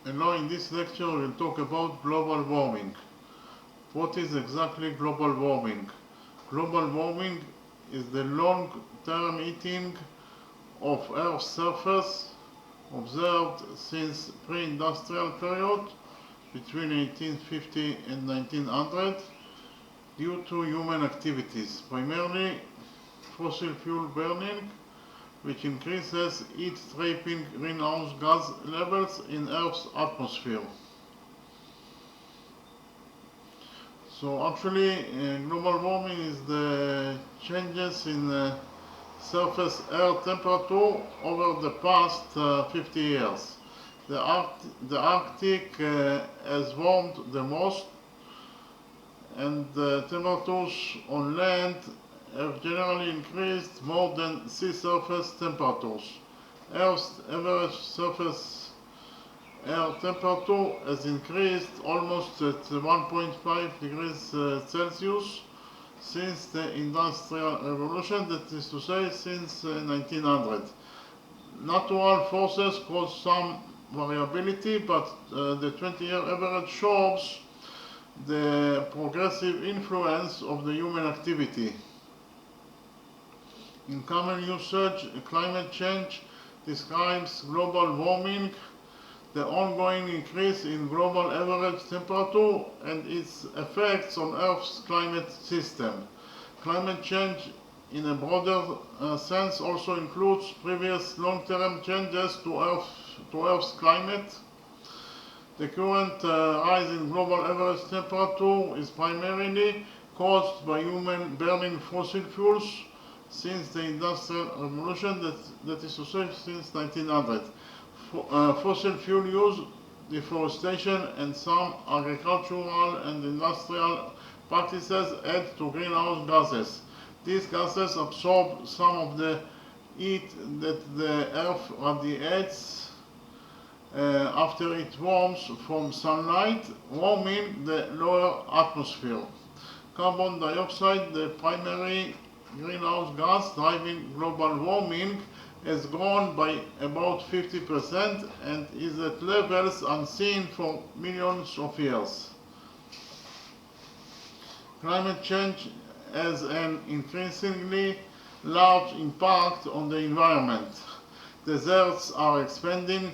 And now in this lecture we'll talk about global warming. What is exactly global warming? Global warming is the long-term heating of Earth's surface observed since pre-industrial period between 1850 and 1900 due to human activities, primarily fossil fuel burning, which increases heat-trapping greenhouse gas levels in Earth's atmosphere. So actually, global warming is the changes in surface air temperature over the past 50 years. The Arctic has warmed the most, and the temperatures on land have generally increased more than sea surface temperatures. Earth's average surface air temperature has increased almost at 1.5 degrees Celsius since the Industrial Revolution, that is to say, since 1900. Natural forces cause some variability, but the 20-year average shows the progressive influence of the human activity. In common usage, climate change describes global warming, the ongoing increase in global average temperature and its effects on Earth's climate system. Climate change in a broader sense also includes previous long-term changes to Earth's climate. The current rise in global average temperature is primarily caused by human burning fossil fuels since the Industrial Revolution, that is to say, since 1900. Fossil fuel use, deforestation, and some agricultural and industrial practices add to greenhouse gases. These gases absorb some of the heat that the Earth radiates after it warms from sunlight, warming the lower atmosphere. Carbon dioxide, the primary greenhouse gas driving global warming, has grown by about 50% and is at levels unseen for millions of years. Climate change has an increasingly large impact on the environment. Deserts are expanding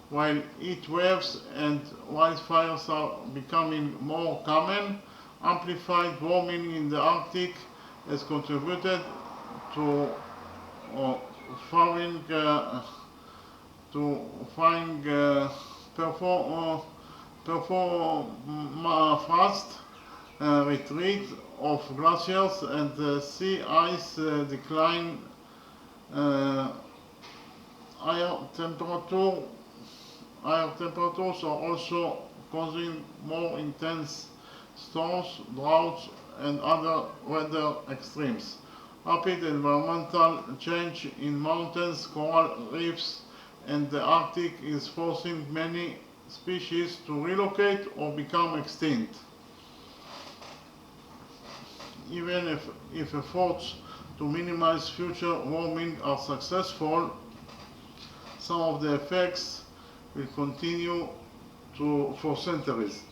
while heat waves and wildfires are becoming more common. Amplified warming in the Arctic has contributed to fast retreat of glaciers and sea ice decline. Higher temperatures are also causing more intense storms, droughts, and other weather extremes. Rapid environmental change in mountains, coral reefs, and the Arctic is forcing many species to relocate or become extinct. Even if efforts to minimize future warming are successful, some of the effects will continue for centuries.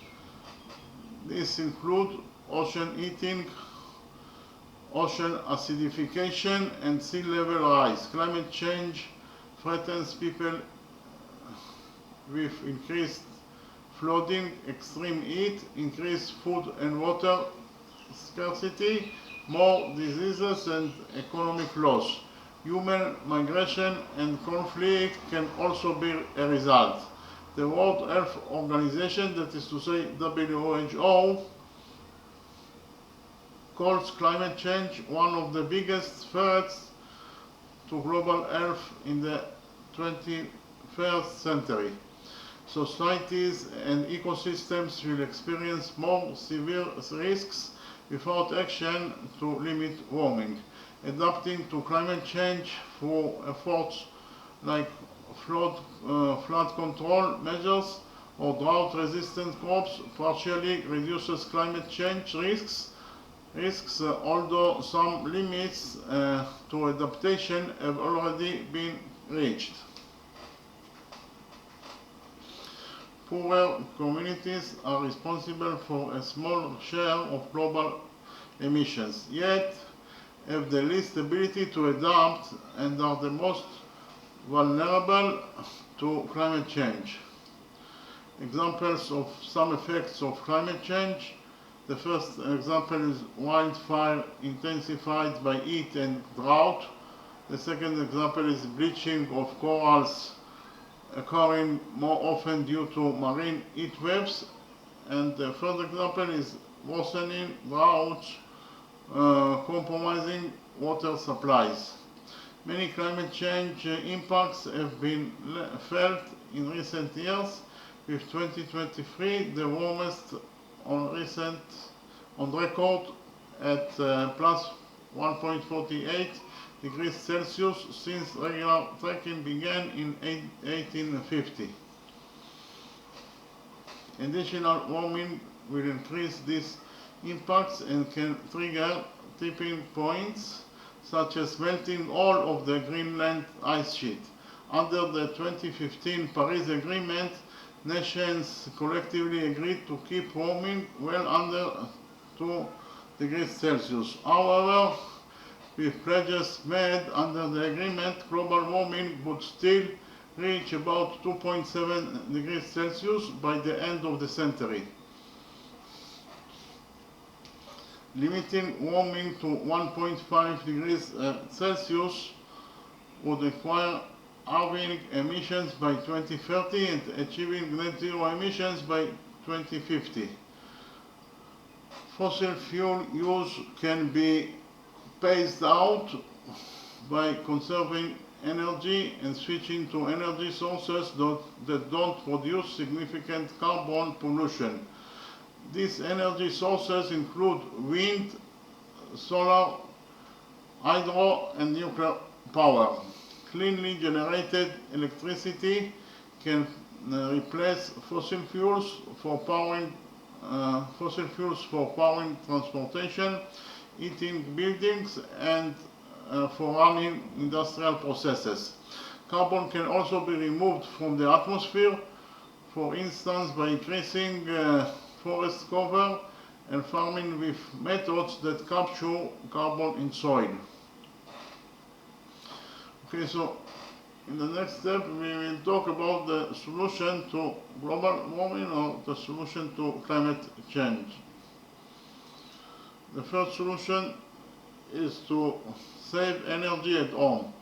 These include ocean heating, ocean acidification, and sea level rise. Climate change threatens people with increased flooding, extreme heat, increased food and water scarcity, more diseases, and economic loss. Human migration and conflict can also be a result. The World Health Organization, that is to say WHO, calls climate change one of the biggest threats to global health in the 21st century. Societies and ecosystems will experience more severe risks without action to limit warming. Adapting to climate change through efforts like flood control measures or drought-resistant crops partially reduces climate change risks, although some limits to adaptation have already been reached. poorer communities are responsible for a small share of global emissions, yet have the least ability to adapt and are the most vulnerable to climate change. Examples of some effects of climate change. The first example is wildfire intensified by heat and drought. The second example is bleaching of corals occurring more often due to marine heat waves. And the third example is worsening droughts compromising water supplies. Many climate change impacts have been felt in recent years, with 2023 the warmest on record at plus 1.48 degrees Celsius since regular tracking began in 1850. Additional warming will increase these impacts and can trigger tipping points, such as melting all of the Greenland ice sheet. Under the 2015 Paris Agreement, nations collectively agreed to keep warming well under 2 degrees Celsius. However, with pledges made under the agreement, global warming would still reach about 2.7 degrees Celsius by the end of the century. Limiting warming to 1.5 degrees Celsius would require halving emissions by 2030 and achieving net zero emissions by 2050. Fossil fuel use can be phased out by conserving energy and switching to energy sources that don't produce significant carbon pollution. These energy sources include wind, solar, hydro, and nuclear power. Cleanly generated electricity can replace fossil fuels for powering transportation, heating buildings, and for running industrial processes. Carbon can also be removed from the atmosphere, for instance by increasing forest cover and farming with methods that capture carbon in soil. Okay, so in the next step we will talk about the solution to global warming or the solution to climate change. The first solution is to save energy at home.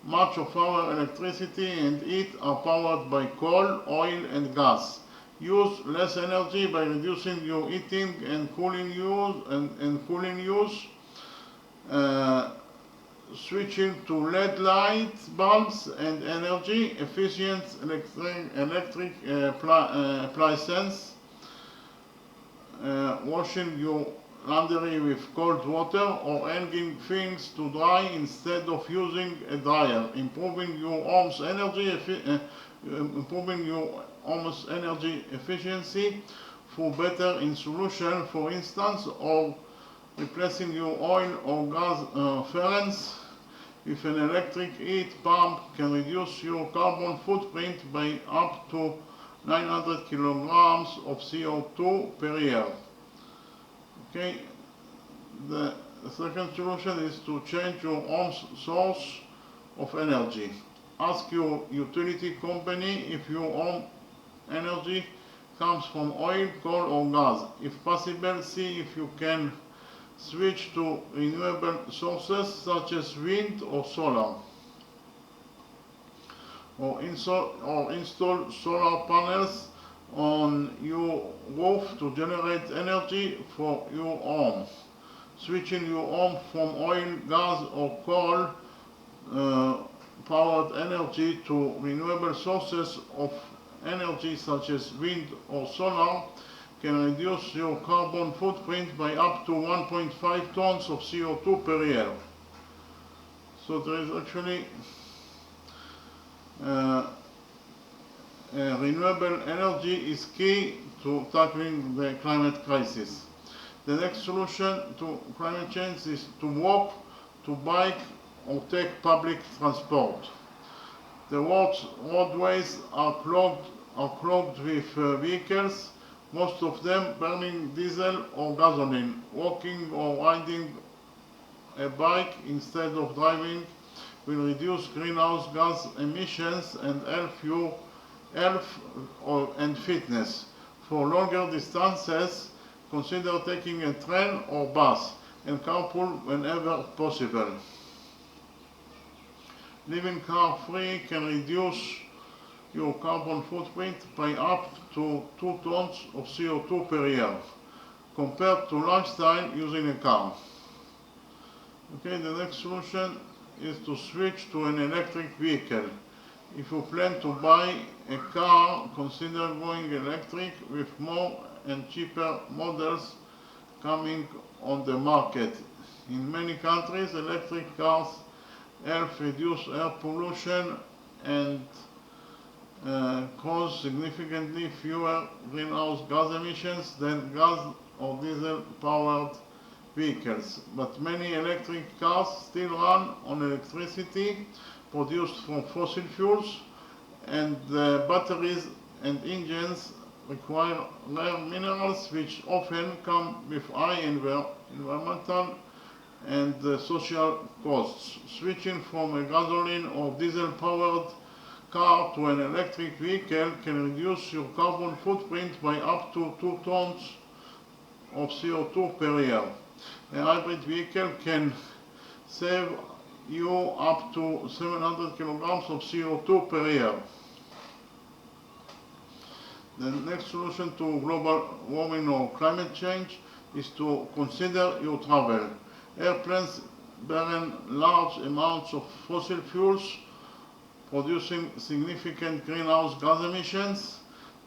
Much of our electricity and heat are powered by coal, oil, and gas. Use less energy by reducing your heating and cooling use. Switching to LED light bulbs and energy efficient electric appliances. Washing your laundry with cold water or hanging things to dry instead of using a dryer. Improving your home's energy efficiency for better insulation, for instance, or replacing your oil or gas furnace with an electric heat pump can reduce your carbon footprint by up to 900 kilograms of CO2 per year. Okay, the second solution is to change your own source of energy. Ask your utility company if your own energy comes from oil, coal, or gas. If possible, see if you can switch to renewable sources such as wind or solar. Or install solar panels on your roof to generate energy for your home. Switching your home from oil, gas, or coal powered energy to renewable sources of energy such as wind or solar can reduce your carbon footprint by up to 1.5 tons of CO2 per year. So there is actually renewable energy is key to tackling the climate crisis. The next solution to climate change is to walk, to bike, or take public transport. The roadways are clogged are clogged with vehicles, most of them burning diesel or gasoline. Walking or riding a bike instead of driving will reduce greenhouse gas emissions and help your health and fitness. For longer distances, consider taking a train or bus and carpool whenever possible. Living car-free can reduce your carbon footprint by up to 2 tons of CO2 per year, compared to lifestyle using a car. Okay, the next solution is to switch to an electric vehicle. If you plan to buy a car, consider going electric with more and cheaper models coming on the market. In many countries, electric cars help reduce air pollution and cause significantly fewer greenhouse gas emissions than gas or diesel powered vehicles. But many electric cars still run on electricity produced from fossil fuels, and the batteries and engines require rare minerals which often come with high environmental and social costs. Switching from a gasoline or diesel powered car to an electric vehicle can reduce your carbon footprint by up to 2 tons of CO2 per year. A hybrid vehicle can save you up to 700 kilograms of CO2 per year. The next solution to global warming or climate change is to consider your travel. Airplanes burn large amounts of fossil fuels, producing significant greenhouse gas emissions.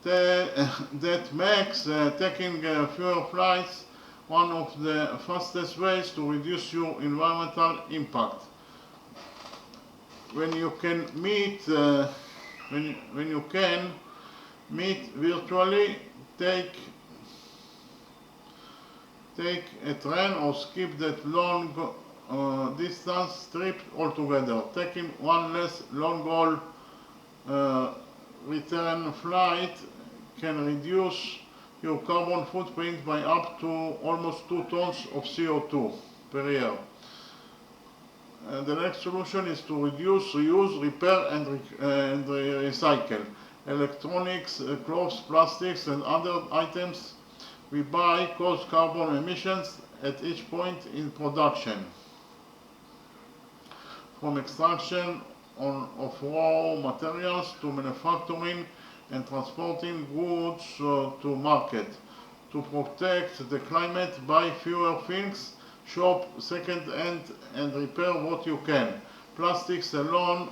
That makes taking fewer flights one of the fastest ways to reduce your environmental impact. When you can meet virtually, take a train or skip that long distance trip altogether. Taking one less long haul return flight can reduce your carbon footprint by up to almost 2 tons of CO2 per year. The next solution is to reduce, reuse, repair and recycle. Electronics, clothes, plastics and other items we buy cause carbon emissions at each point in production. From extraction of raw materials to manufacturing and transporting goods to market. To protect the climate, buy fewer things, shop second-hand and repair what you can. Plastics alone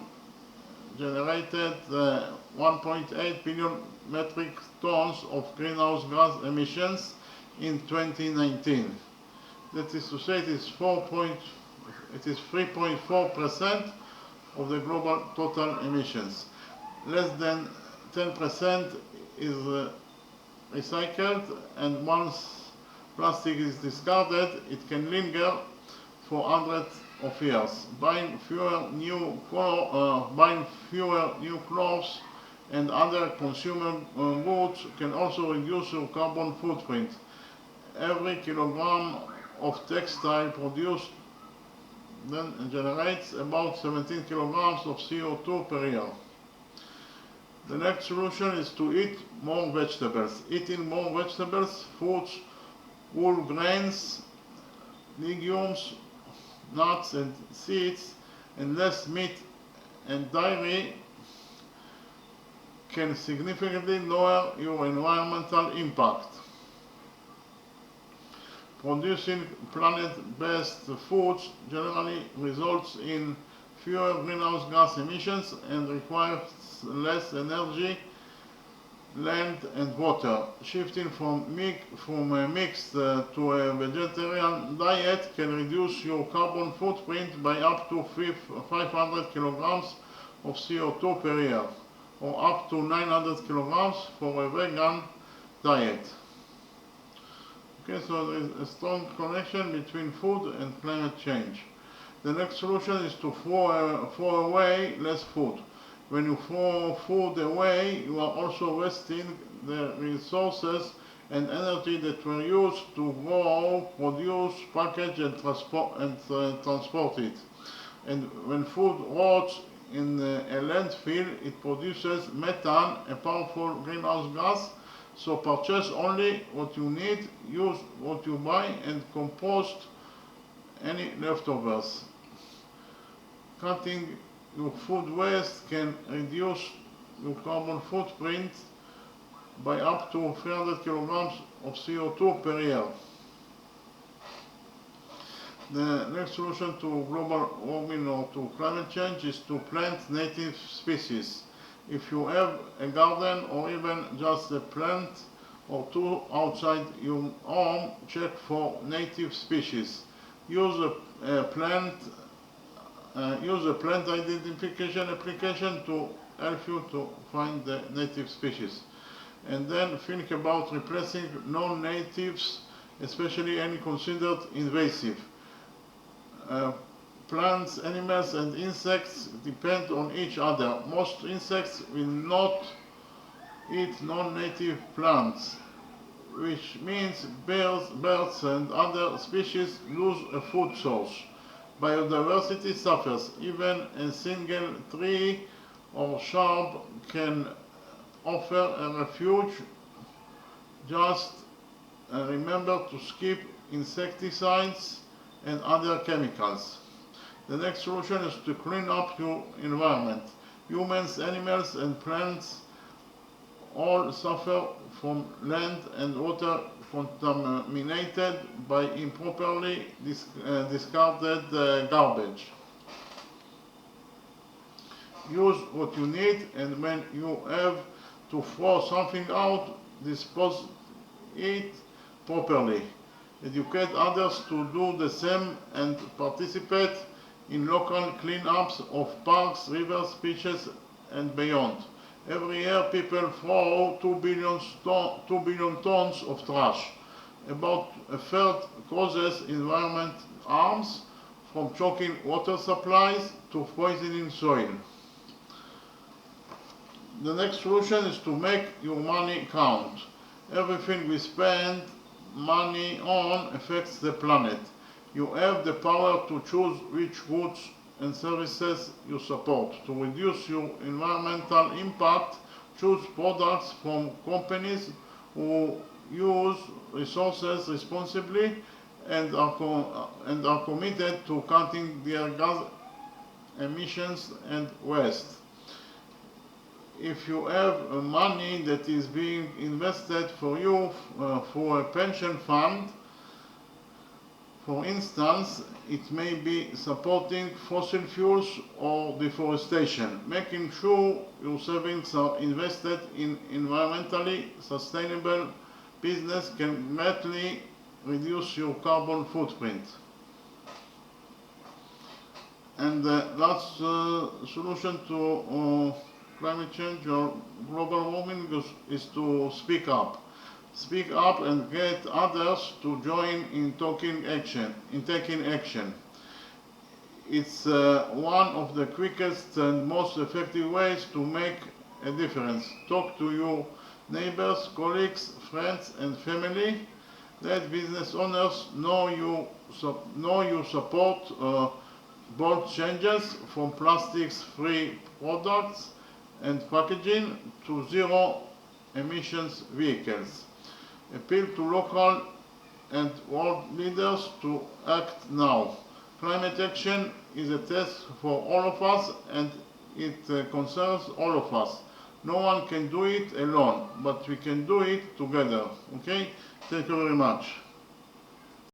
generated 1.8 billion metric tons of greenhouse gas emissions in 2019. That is to say, it is 3.4% of the global total emissions. Less than 10% is recycled, and once plastic is discarded, it can linger for hundreds of years. Buying fewer new clothes and other consumer goods can also reduce your carbon footprint. Every kilogram of textile produced then generates about 17 kilograms of CO2 per year. The next solution is to eat more vegetables. Eating more vegetables, fruits, whole grains, legumes, nuts and seeds, and less meat and dairy can significantly lower your environmental impact. Producing plant-based foods generally results in fewer greenhouse gas emissions and requires less energy, land and water. Shifting from a mixed to a vegetarian diet can reduce your carbon footprint by up to 500 kilograms of CO2 per year, or up to 900 kilograms for a vegan diet. Okay, so there is a strong connection between food and climate change. The next solution is to throw away less food. When you throw food away, you are also wasting the resources and energy that were used to grow, produce, package, and transport it. And when food rots in a landfill, it produces methane, a powerful greenhouse gas. So purchase only what you need, use what you buy, and compost any leftovers. Cutting your food waste can reduce your carbon footprint by up to 300 kilograms of CO2 per year. The next solution to global warming or to climate change is to plant native species. If you have a garden or even just a plant or two outside your home, check for native species. Use a plant identification application to help you to find the native species. And then think about replacing non-natives, especially any considered invasive. Plants, animals, and insects depend on each other. Most insects will not eat non-native plants, which means birds and other species lose a food source. Biodiversity suffers. Even a single tree or shrub can offer a refuge. Just remember to skip insecticides and other chemicals. The next solution is to clean up your environment. Humans, animals, and plants all suffer from land and water contaminated by improperly discarded garbage. Use what you need, and when you have to throw something out, dispose it properly. Educate others to do the same and participate in local cleanups of parks, rivers, beaches, and beyond. Every year people throw 2 billion tons of trash. About a third causes environment harms, from choking water supplies to poisoning soil. The next solution is to make your money count. Everything we spend money on affects the planet. You have the power to choose which goods and services you support. To reduce your environmental impact, choose products from companies who use resources responsibly and are committed to cutting their gas emissions and waste. If you have money that is being invested for you for a pension fund, for instance, it may be supporting fossil fuels or deforestation. Making sure your savings are invested in environmentally sustainable business can greatly reduce your carbon footprint. And the last solution to climate change or global warming is to speak up. Speak up and get others to join in taking action. It's one of the quickest and most effective ways to make a difference. Talk to your neighbors, colleagues, friends, and family. Let business owners know you support bold changes from plastics-free products and packaging to zero emissions vehicles. Appeal to local and world leaders to act now. Climate action is a task for all of us, and it concerns all of us. No one can do it alone, but we can do it together. Okay? Thank you very much.